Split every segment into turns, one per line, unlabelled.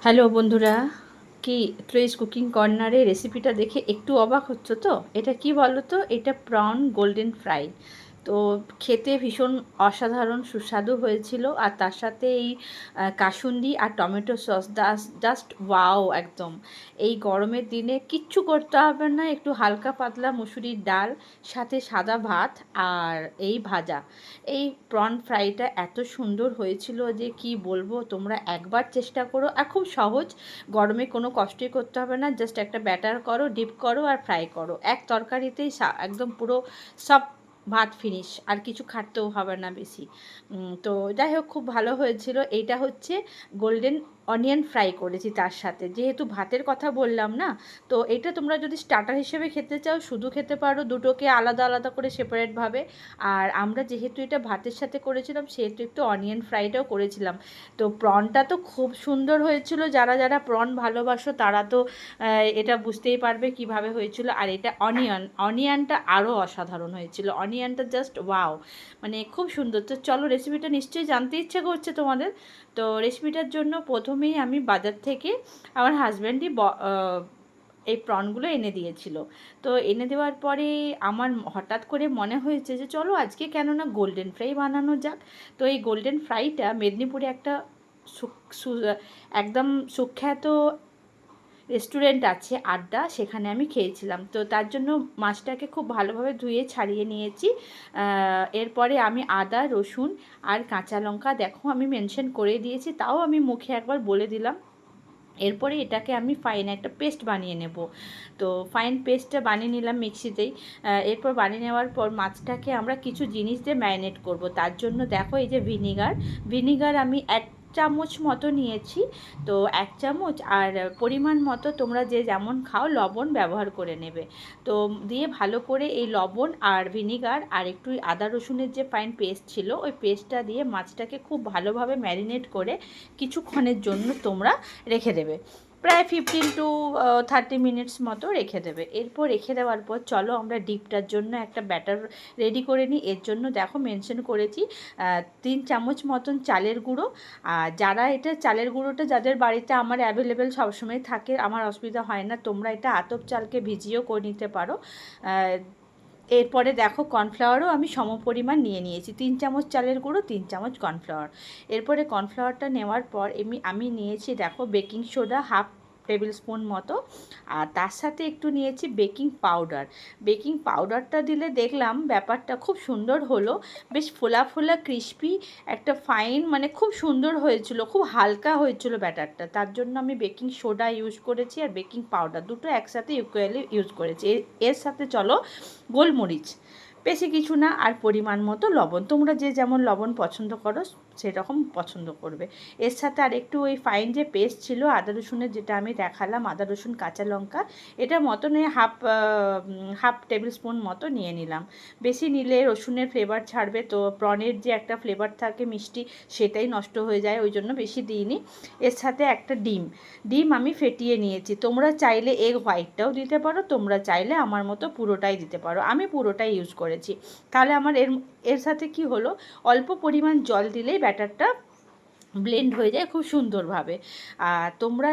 Hello বন্ধুরা, কি ত্রেস cooking কর্নারে রেসিপিটা দেখে একটু অবাক হচ্ছ তো? এটা কি বলো তো? এটা প্রন গোল্ডেন ফ্রাই। তো খেতে ভীষণ অসাধারণ সুস্বাদু হয়েছিল, আর তার সাথে এই কাসুন্দি আর টমেটো সস জাস্ট ওয়াও একদম। এই গরমের দিনে কিচ্ছু করতে হবে না, একটু হালকা পাতলা মুসুরির ডাল, সাথে সাদা ভাত আর এই ভাজা। এই প্রন ফ্রাইটা এত সুন্দর হয়েছিল যে কি বলবো, তোমরা একবার চেষ্টা করো। আর খুব সহজ, গরমে কোনো কষ্টই করতে হবে না, জাস্ট একটা ব্যাটার করো, ডিপ করো আর ফ্রাই করো, এক তরকারিতেই একদম পুরো সব ভাত ফিনিশ, আর কিছু খাটতেও হবে না বেশি। তো যাই হোক, খুব ভালো হয়েছিল। এইটা হচ্ছে গোল্ডেন অনিয়ন ফ্রাই করেছি তার সাথে, যেহেতু ভাতের কথা বললাম না। তো এটা তোমরা যদি স্টার্টার হিসেবে খেতে চাও শুধু খেতে পারো, দুটোকে আলাদা আলাদা করে সেপারেটভাবে। আর আমরা যেহেতু এটা ভাতের সাথে করেছিলাম সেহেতু একটু অনিয়ন ফ্রাইটাও করেছিলাম। তো প্রনটা তো খুব সুন্দর হয়েছিল, যারা যারা প্রন ভালোবাসো তারা তো এটা বুঝতেই পারবে কিভাবে হয়েছিল। আর এটা অনিয়নটা আরও অসাধারণ হয়েছিল, অনিয়নটা জাস্ট ওয়াও, মানে খুব সুন্দর। তো চলো, রেসিপিটা নিশ্চয়ই জানতে ইচ্ছে করছে তোমাদের। তো রেসিপিটার জন্য প্রথমেই আমি বাজার থেকে আমার হাজব্যান্ডই এই প্রনগুলো এনে দিয়েছিল। তো এনে দেওয়ার পরে আমার হঠাৎ করে মনে হয়েছে যে চলো আজকে কেন না গোল্ডেন ফ্রাই বানানো যাক। তো এই গোল্ডেন ফ্রাইটা মেদিনীপুরে একটা একদম সুখ্যাত রেস্টুরেন্ট আছে আড্ডা, সেখানে আমি খেয়েছিলাম। তো তার জন্য মাছটাকে খুব ভালোভাবে ধুয়ে ছাড়িয়ে নিয়েছি। এরপরে আমি আদা, রসুন আর কাঁচা লঙ্কা দেখো আমি মেনশন করে দিয়েছি, তাও আমি মুখে একবার বলে দিলাম। এরপরে এটাকে আমি ফাইন একটা পেস্ট বানিয়ে নেব। তো ফাইন পেস্টটা বানিয়ে নিলাম মিক্সিতেই। এরপর বানিয়ে নেওয়ার পর মাছটাকে আমরা কিছু জিনিস দিয়ে ম্যারিনেট করব। তার জন্য দেখো এই যে ভিনিগার আমি 1 চামচ মতো নিয়েছি। তো 1 চামচ, আর পরিমাণ মতো তোমরা যে যেমন খাও লবণ ব্যবহার করে নেবে। তো দিয়ে ভালো করে এই লবণ আর ভিনিগার আর একটু আদা রসুনের যে ফাইন পেস্ট ছিল ওই পেস্টটা দিয়ে মাছটাকে খুব ভালোভাবে ম্যারিনেট করে কিছুক্ষণের জন্য তোমরা রেখে দেবে। প্রায় 15 to 30 মিনিটস মতো রেখে দেবে। এরপর রেখে দেওয়ার পর চলো আমরা ডিপটার জন্য একটা ব্যাটার রেডি করে নিই। এর জন্য দেখো মেনশন করেছি 3 চামচ মতন চালের গুঁড়ো। আর যারা এটা চালের গুঁড়োটা যাদের বাড়িতে আমার অ্যাভেলেবেল সবসময় থাকে, আমার অসুবিধা হয় না, তোমরা এটা আতপ চালকে ভিজিয়েও করে নিতে পারো। এরপরে দেখো কর্নফ্লাওয়ারও আমি সমপরিমাণ নিয়ে নিয়েছি, 3 চামচ চালের গুঁড়ো, 3 চামচ কর্নফ্লাওয়ার। এরপরে কর্নফ্লাওয়ারটা নেওয়ার পর আমি নিয়েছি দেখো বেকিং সোডা 1/2 টেবিল স্পুন মতো, আর তার সাথে একটু নিয়েছি বেকিং পাউডার। বেকিং পাউডারটা দিলে দেখলাম ব্যাপারটা খুব সুন্দর হলো, বেশ ফোলা ফোলা ক্রিস্পি একটা ফাইন, মানে খুব সুন্দর হয়েছিল, খুব হালকা হয়েছিল ব্যাটারটা। তার জন্য আমি বেকিং সোডা ইউজ করেছি আর বেকিং পাউডার দুটো একসাথে ইকুয়ালি ইউজ করেছি। এর সাথে চলো গোলমরিচ, বেশি কিছু না, আর পরিমাণ মতো লবণ, তোমরা যে যেমন লবণ পছন্দ করো সেরকম পছন্দ করবে। এর সাথে আর একটু ওই ফাইন যে পেস্ট ছিল আদা রসুনের, যেটা আমি দেখালাম, আদা রসুন কাঁচা লঙ্কা, এটা মতো নিয়ে হাফ টেবিল স্পুন মতো নিয়ে নিলাম। বেশি নিলে রসুনের ফ্লেভার ছাড়বে, তো প্রনের যে একটা ফ্লেভার থাকে মিষ্টি, সেটাই নষ্ট হয়ে যায়, ওই জন্য বেশি দিইনি। এর সাথে একটা ডিম আমি ফেটিয়ে নিয়েছি, তোমরা চাইলে এগ হোয়াইটটাও দিতে পারো, তোমরা চাইলে আমার মতো পুরোটাই দিতে পারো, আমি পুরোটাই ইউজ করেছি। তাহলে আমার এর সাথে কি হলো, অল্প পরিমাণ জল দিলেই ব্যাটারটা ব্লেন্ড হয়ে যায় খুব সুন্দরভাবে। আর তোমরা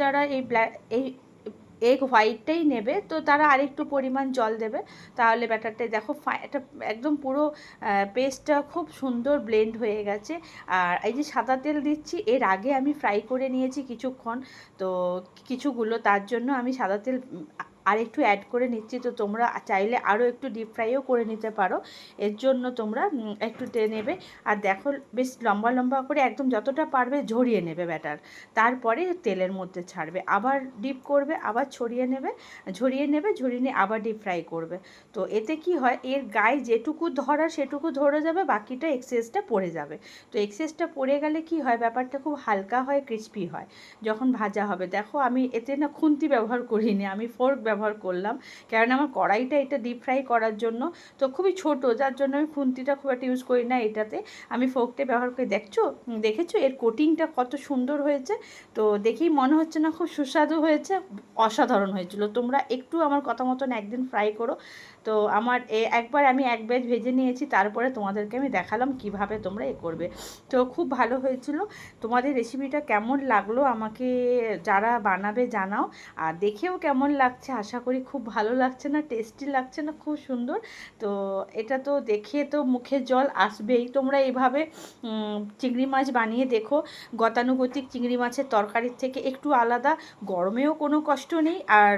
যারা এই এগ হোয়াইটটাই নেবে, তো তারা আরেকটু পরিমাণ জল দেবে, তাহলে ব্যাটারটা দেখো এটা একদম পুরো পেস্টটা খুব সুন্দর ব্লেন্ড হয়ে গেছে। আর এই যে সাদা তেল দিচ্ছি, এর আগে আমি ফ্রাই করে নিয়েছি কিছুক্ষণ, তো কিছুগুলো, তার জন্য আমি সাদা তেল আর একটু অ্যাড করে নিচ্ছি। তো তোমরা চাইলে আরও একটু ডিপ ফ্রাইও করে নিতে পারো, এর জন্য তোমরা একটু নেবে। আর দেখো বেশ লম্বা লম্বা করে একদম যতটা পারবে ঝরিয়ে নেবে ব্যাটার, তারপরে তেলের মধ্যে ছাড়বে, আবার ডিপ করবে, আবার ঝরিয়ে নিয়ে আবার ডিপ ফ্রাই করবে। তো এতে কি হয়, এর গায়ে যেটুকু ধরা সেটুকু ধরে যাবে, বাকিটা এক্সেসটা পড়ে যাবে। তো এক্সেসটা পড়ে গেলে কি হয়, ব্যাপারটা খুব হালকা হয়, ক্রিস্পি হয় যখন ভাজা হবে। দেখো আমি এতে না খুন্তি ব্যবহার করিনি, আমি ফোর্ক ব্যবহার করলাম, কারণ আমার কড়াইটা এটা ডিপ ফ্রাই করার জন্য তো খুবই ছোট, যার জন্য আমি খুন্তিটা খুব একটা ইউজ করি না এটাতে, আমি ফোর্কটা ব্যবহার করে দেখেছো এর কোটিংটা কত সুন্দর হয়েছে। তো দেখেই মনে হচ্ছে না খুব সুস্বাদু হয়েছে, অসাধারণ হয়েছিল। তোমরা একটু আমার কথা মতন একদিন ফ্রাই করো, তো আমার একবার আমি এক ব্যাচ ভেজে নিয়েছি, তারপরে তোমাদেরকে আমি দেখালাম কিভাবে তোমরা করবে। তো খুব ভালো হয়েছিল। তোমাদের রেসিপিটা কেমন লাগলো আমাকে যারা বানাবে জানাও, আর দেখেও কেমন লাগছে, আশা করি খুব ভালো লাগছে না, টেস্টি লাগছে না, খুব সুন্দর। তো এটা তো দেখে তো মুখে জল আসবেই। তোমরা এইভাবে চিংড়ি মাছ বানিয়ে দেখো, গতানুগতিক চিংড়ি মাছের তরকারির থেকে একটু আলাদা, গরমেও কোনো কষ্ট নেই, আর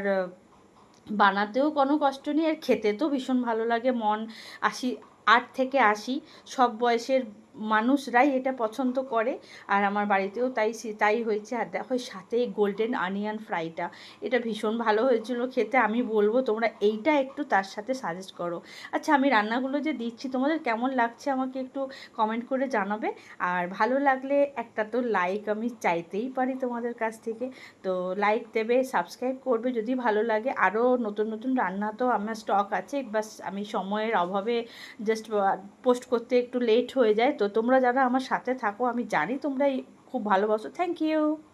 বানাতেও কোনো কষ্ট নেই, আর খেতে তো ভীষণ ভালো লাগে। 8 থেকে 80 সব বয়সের মানুষরাই এটা পছন্দ করে, আর আমার বাড়িতেও তাই হয়েছে। আর দেখো সাথে গোল্ডেন অনিয়ন ফ্রাইটা, এটা ভীষণ ভালো হয়েছিল খেতে। আমি বলবো তোমরা এইটা একটু তার সাথে সাজেস্ট করো। আচ্ছা, আমি রান্নাগুলো যে দিচ্ছি তোমাদের কেমন লাগছে আমাকে একটু কমেন্ট করে জানাবে। আর ভালো লাগলে একটা তো লাইক আমি চাইতেই পারি তোমাদের কাছ থেকে। তো লাইক দেবে, সাবস্ক্রাইব করবে যদি ভালো লাগে। আরও নতুন নতুন রান্না তো আমার স্টক আছে, বাস আমি সময়ের অভাবে জাস্ট পোস্ট করতে একটু লেট হয়ে যায়। তো তোমরা যারা আমার সাথে থাকো, আমি জানি তোমরা খুব ভালোবাসো। Thank you.